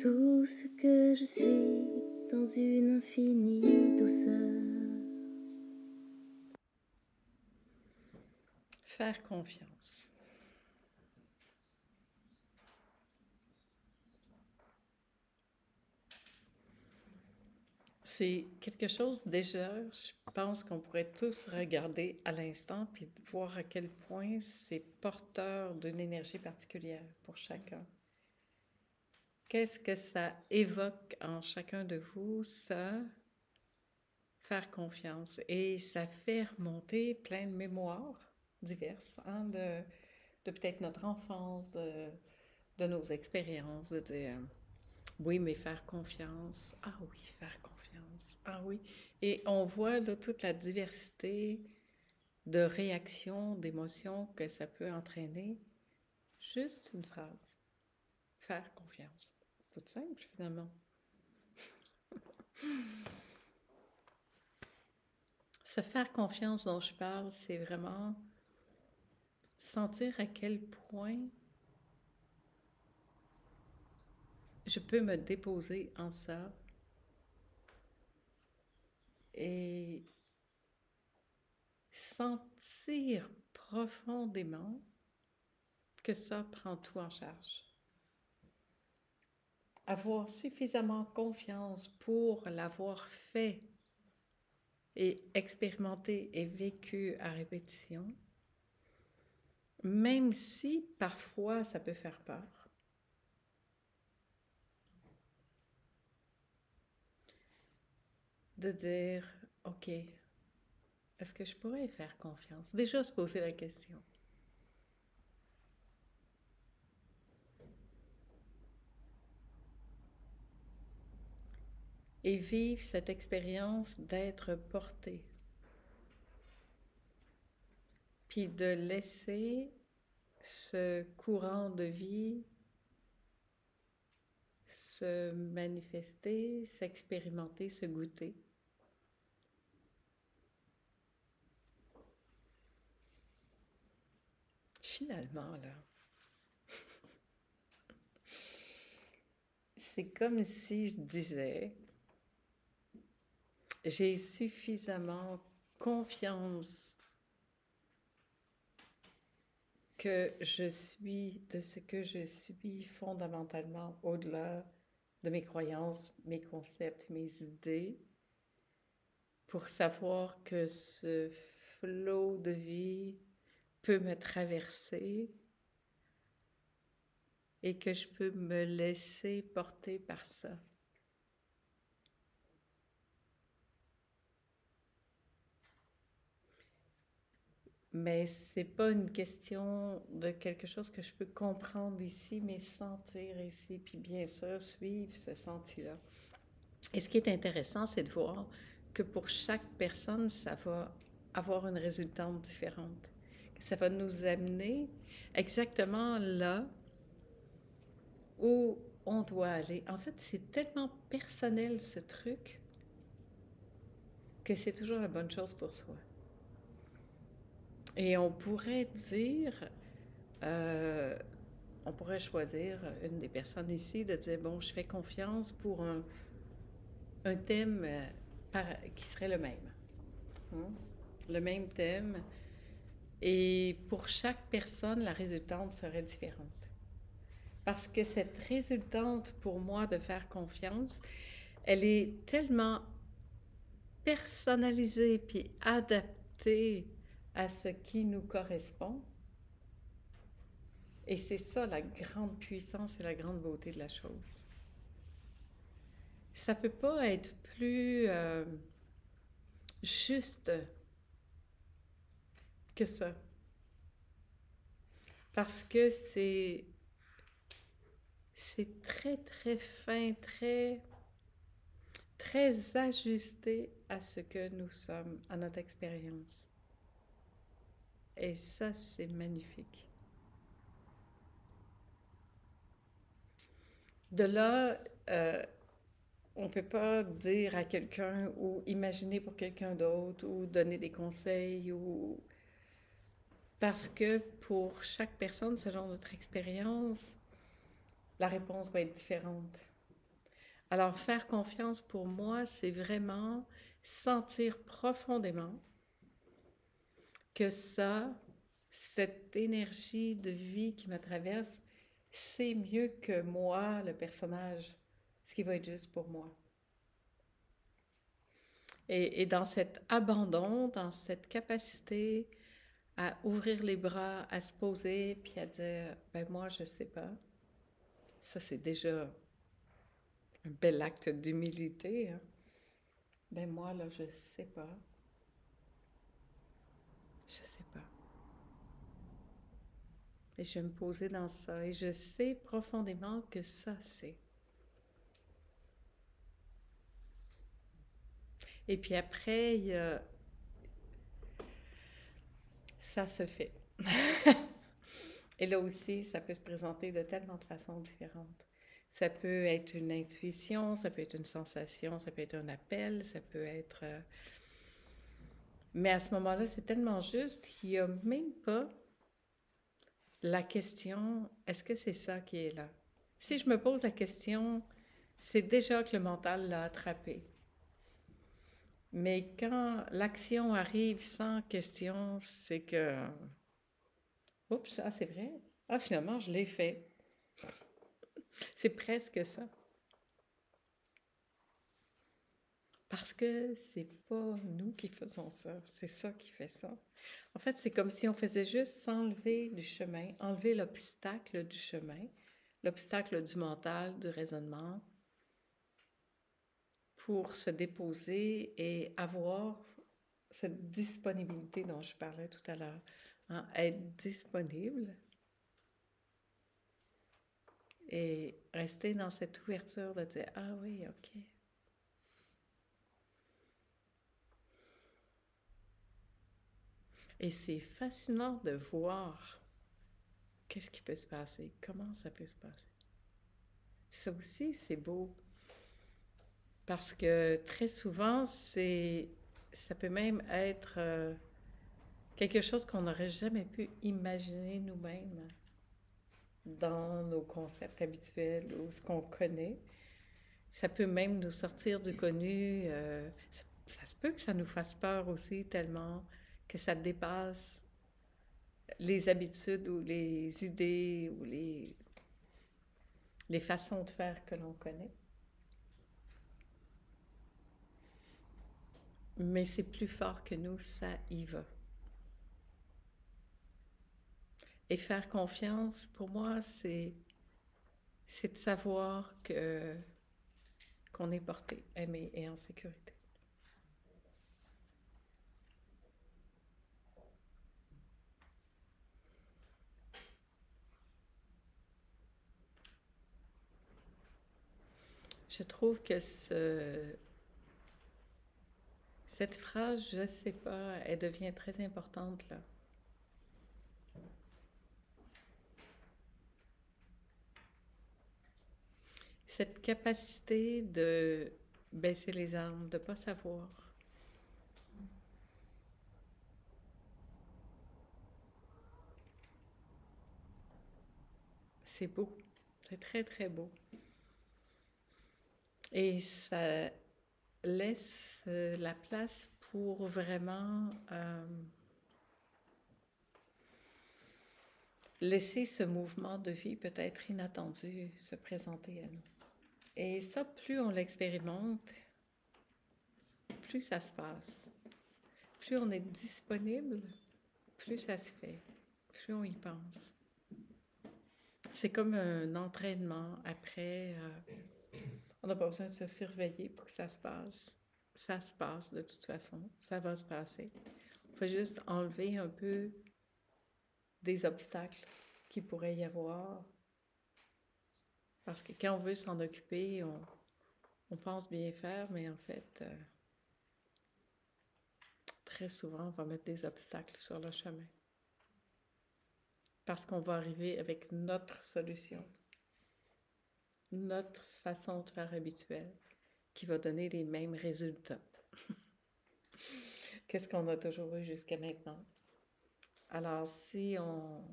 tout ce que je suis dans une infinie douceur. Faire confiance. C'est quelque chose, déjà, je pense qu'on pourrait tous regarder à l'instant puis voir à quel point c'est porteur d'une énergie particulière pour chacun. Qu'est-ce que ça évoque en chacun de vous, ça, faire confiance? Et ça fait remonter plein de mémoires diverses, hein, de peut-être notre enfance, de nos expériences, de dire, oui, mais faire confiance. Ah oui, faire confiance. Ah oui. Et on voit là toute la diversité de réactions, d'émotions que ça peut entraîner. Juste une phrase. Faire confiance. Tout simple, finalement. Se faire confiance dont je parle, c'est vraiment sentir à quel point je peux me déposer en ça et sentir profondément que ça prend tout en charge. Avoir suffisamment confiance pour l'avoir fait et expérimenté et vécu à répétition, même si parfois ça peut faire peur. De dire, OK, est-ce que je pourrais faire confiance? Déjà se poser la question. Et vivre cette expérience d'être porté. Puis de laisser ce courant de vie se manifester, s'expérimenter, se goûter. Finalement, là, c'est comme si je disais, j'ai suffisamment confiance que je suis de ce que je suis fondamentalement au-delà de mes croyances, mes concepts, mes idées, pour savoir que ce flot de vie peut me traverser et que je peux me laisser porter par ça. Mais c'est pas une question de quelque chose que je peux comprendre ici, mais sentir ici, puis bien sûr suivre ce senti-là. Et ce qui est intéressant, c'est de voir que pour chaque personne, ça va avoir une résultante différente. Ça va nous amener exactement là où on doit aller. En fait, c'est tellement personnel ce truc que c'est toujours la bonne chose pour soi. Et on pourrait dire, on pourrait choisir une des personnes ici de dire, bon, je fais confiance pour un thème qui serait le même. Le même thème. Et pour chaque personne, la résultante serait différente. Parce que cette résultante, pour moi, de faire confiance, elle est tellement personnalisée puis adaptée à ce qui nous correspond. Et c'est ça la grande puissance et la grande beauté de la chose. Ça peut pas être plus juste que ça. Parce que c'est très, très fin, très, très ajusté à ce que nous sommes, à notre expérience. Et ça, c'est magnifique. De là, on ne peut pas dire à quelqu'un ou imaginer pour quelqu'un d'autre ou donner des conseils ou... Parce que pour chaque personne, selon notre expérience, la réponse va être différente. Alors, faire confiance pour moi, c'est vraiment sentir profondément que cette énergie de vie qui me traverse, c'est mieux que moi, le personnage, ce qui va être juste pour moi. Et dans cet abandon, dans cette capacité à ouvrir les bras, à se poser, puis à dire, ben moi, je sais pas. Ça, c'est déjà un bel acte d'humilité, hein. Ben moi, là, je sais pas. Je sais pas. Et je vais me poser dans ça. Et je sais profondément que ça, c'est. Et puis après, ça se fait. Et là aussi, ça peut se présenter de tellement de façons différentes. Ça peut être une intuition, ça peut être une sensation, ça peut être un appel, ça peut être... Mais à ce moment-là, c'est tellement juste qu'il n'y a même pas la question, est-ce que c'est ça qui est là? Si je me pose la question, c'est déjà que le mental l'a attrapé. Mais quand l'action arrive sans question, c'est que, oups, ah, c'est vrai. Ah, finalement, je l'ai fait. C'est presque ça. Parce que c'est pas nous qui faisons ça, c'est ça qui fait ça. En fait, c'est comme si on faisait juste s'enlever du chemin, enlever l'obstacle du chemin, l'obstacle du mental, du raisonnement, pour se déposer et avoir cette disponibilité dont je parlais tout à l'heure. Hein, être disponible et rester dans cette ouverture de dire, ah oui, ok. Et c'est fascinant de voir qu'est-ce qui peut se passer, comment ça peut se passer. Ça aussi, c'est beau. Parce que très souvent, ça peut même être quelque chose qu'on n'aurait jamais pu imaginer nous-mêmes dans nos concepts habituels ou ce qu'on connaît. Ça peut même nous sortir du connu. Ça se peut que ça nous fasse peur aussi tellement que ça dépasse les habitudes ou les idées ou les façons de faire que l'on connaît. Mais c'est plus fort que nous, ça y va. Et faire confiance, pour moi, c'est de savoir qu'on est porté, aimé et en sécurité. Je trouve que cette phrase, je ne sais pas, elle devient très importante là. Cette capacité de baisser les armes, de ne pas savoir. C'est beau, c'est très très beau. Et ça laisse la place pour vraiment laisser ce mouvement de vie peut-être inattendu se présenter à nous. Et ça, plus on l'expérimente, plus ça se passe. Plus on est disponible, plus ça se fait, plus on y pense. C'est comme un entraînement. Après, on n'a pas besoin de se surveiller pour que ça se passe. Ça se passe de toute façon, ça va se passer. Il faut juste enlever un peu des obstacles qu'il pourrait y avoir. Parce que quand on veut s'en occuper, on pense bien faire, mais en fait, très souvent, on va mettre des obstacles sur le chemin. Parce qu'on va arriver avec notre solution, notre façon de faire habituelle, qui va donner les mêmes résultats. Qu'est-ce qu'on a toujours eu jusqu'à maintenant? Alors, si on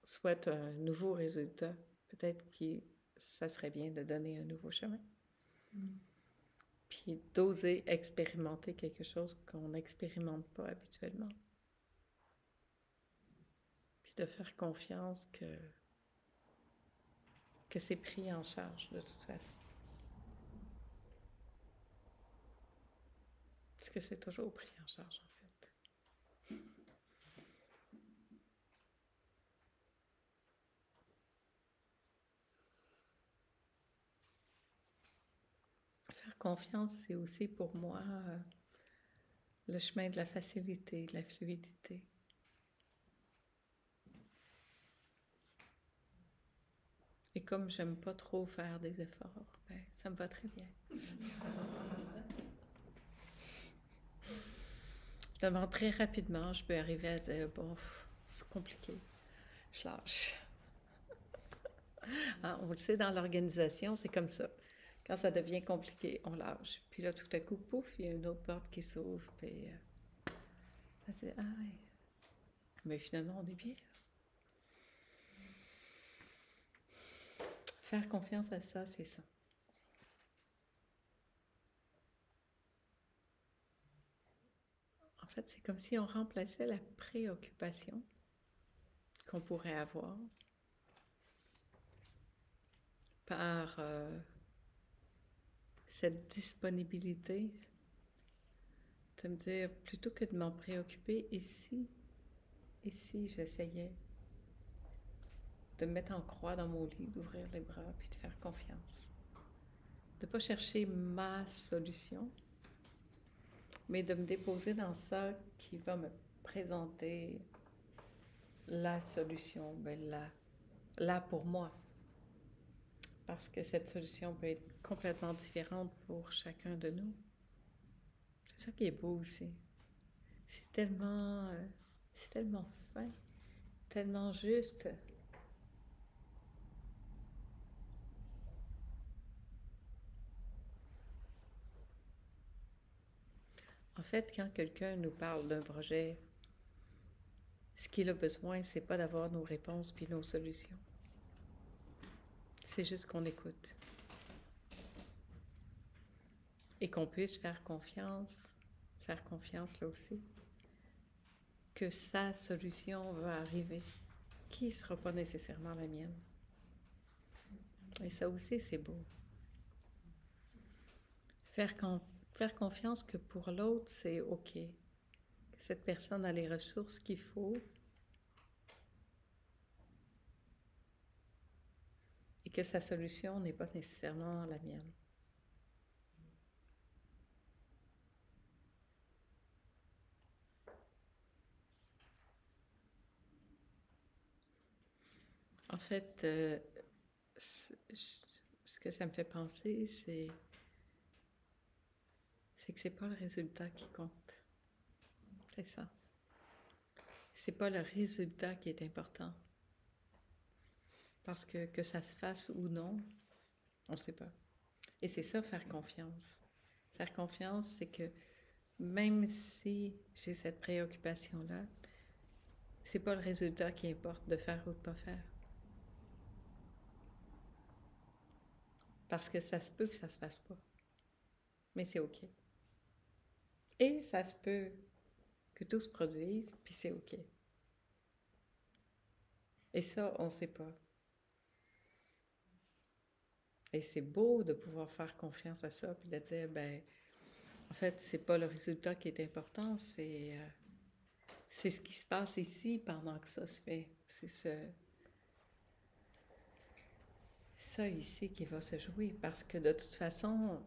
souhaite un nouveau résultat, peut-être que ça serait bien de donner un nouveau chemin. Puis d'oser expérimenter quelque chose qu'on n'expérimente pas habituellement. Puis de faire confiance que c'est pris en charge de toute façon. Parce que c'est toujours pris en charge, en fait. Faire confiance, c'est aussi pour moi le chemin de la facilité, de la fluidité. Et comme j'aime pas trop faire des efforts, ben, ça me va très bien. Finalement, très rapidement, je peux arriver à dire, bon, c'est compliqué, je lâche. Hein, on le sait, dans l'organisation, c'est comme ça. Quand ça devient compliqué, on lâche. Puis là, tout à coup, pouf, il y a une autre porte qui s'ouvre. Puis, on se dit, ah ouais. Mais finalement, on est bien. Faire confiance à ça, c'est ça. En fait, c'est comme si on remplaçait la préoccupation qu'on pourrait avoir par cette disponibilité de me dire, plutôt que de m'en préoccuper, et si j'essayais de me mettre en croix dans mon lit, d'ouvrir les bras, puis de faire confiance. De ne pas chercher ma solution, mais de me déposer dans ça qui va me présenter la solution, ben là pour moi. Parce que cette solution peut être complètement différente pour chacun de nous. C'est ça qui est beau aussi. C'est tellement fin, tellement juste. En fait, quand quelqu'un nous parle d'un projet, ce qu'il a besoin, c'est pas d'avoir nos réponses puis nos solutions. C'est juste qu'on écoute. Et qu'on puisse faire confiance là aussi, que sa solution va arriver, qui ne sera pas nécessairement la mienne. Et ça aussi, c'est beau. Faire confiance que pour l'autre, c'est OK. Que cette personne a les ressources qu'il faut. Et que sa solution n'est pas nécessairement la mienne. En fait, ce que ça me fait penser, c'est que c'est pas le résultat qui compte. C'est ça. C'est pas le résultat qui est important. Parce que ça se fasse ou non, on ne sait pas. Et c'est ça, faire confiance. Faire confiance, c'est que même si j'ai cette préoccupation-là, c'est pas le résultat qui importe, de faire ou de pas faire. Parce que ça se peut que ça se fasse pas. Mais c'est OK. Et ça se peut que tout se produise, puis c'est OK. Et ça, on ne sait pas. Et c'est beau de pouvoir faire confiance à ça, puis de dire, ben, en fait, c'est pas le résultat qui est important, c'est ce qui se passe ici pendant que ça se fait. C'est ça ici qui va se jouer, parce que de toute façon,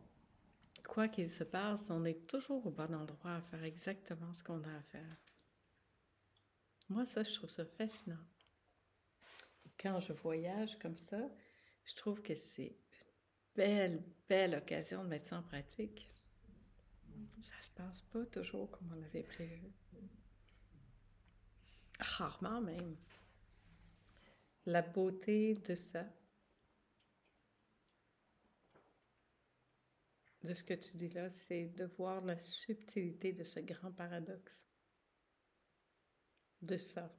quoi qu'il se passe, on est toujours au bon endroit à faire exactement ce qu'on a à faire. Moi, ça, je trouve ça fascinant. Quand je voyage comme ça, je trouve que c'est une belle occasion de mettre ça en pratique. Ça se passe pas toujours comme on l'avait prévu. Rarement même. La beauté de ça, de ce que tu dis là, c'est de voir la subtilité de ce grand paradoxe. De ça.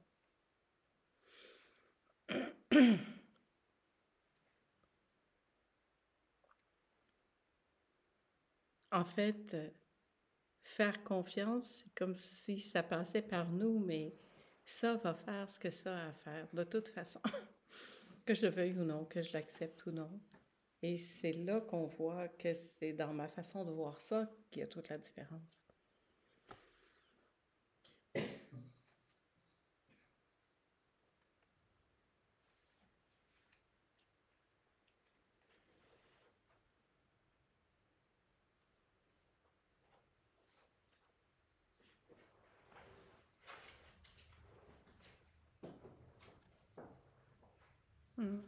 En fait, faire confiance, c'est comme si ça passait par nous, mais ça va faire ce que ça a à faire, de toute façon, que je le veuille ou non, que je l'accepte ou non. Et c'est là qu'on voit que c'est dans ma façon de voir ça qu'il y a toute la différence. Mm.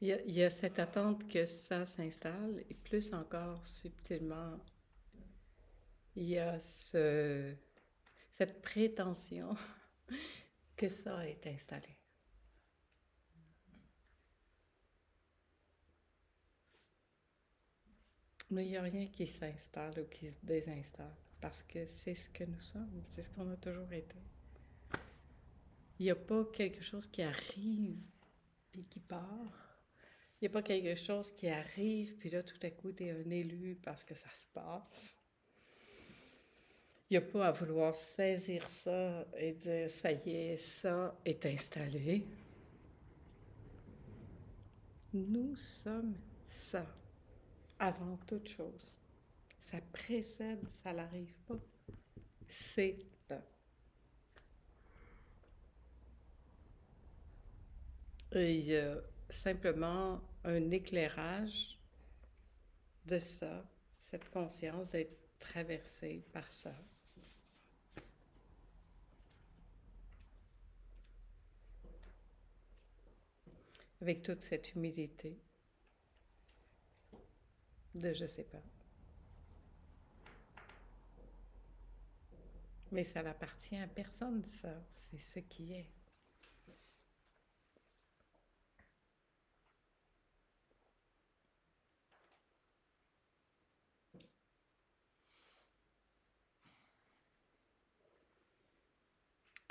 Il y a cette attente que ça s'installe, et plus encore subtilement, il y a cette prétention que ça est installé. Mais il n'y a rien qui s'installe ou qui se désinstalle, parce que c'est ce que nous sommes, c'est ce qu'on a toujours été. Il n'y a pas quelque chose qui arrive puis qui part. Il n'y a pas quelque chose qui arrive puis là, tout à coup, tu es un élu parce que ça se passe. Il n'y a pas à vouloir saisir ça et dire, ça y est, ça est installé. Nous sommes ça, avant toute chose. Ça précède, ça n'arrive pas. C'est là. Et il y a simplement un éclairage de ça, cette conscience d'être traversée par ça. Avec toute cette humilité de je sais pas. Mais ça n'appartient à personne, ça. C'est ce qui est.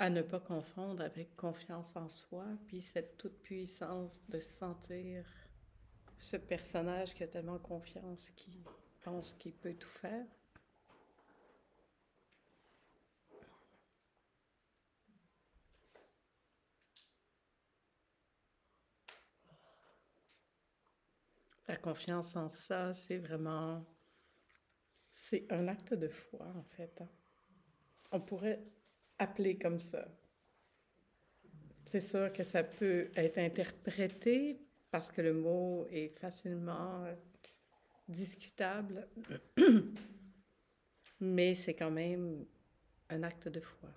À ne pas confondre avec confiance en soi, puis cette toute-puissance de sentir ce personnage qui a tellement confiance, qui pense qu'il peut tout faire. La confiance en ça, c'est vraiment... C'est un acte de foi, en fait. Hein. On pourrait appeler comme ça. C'est sûr que ça peut être interprété parce que le mot est facilement discutable, mais c'est quand même un acte de foi.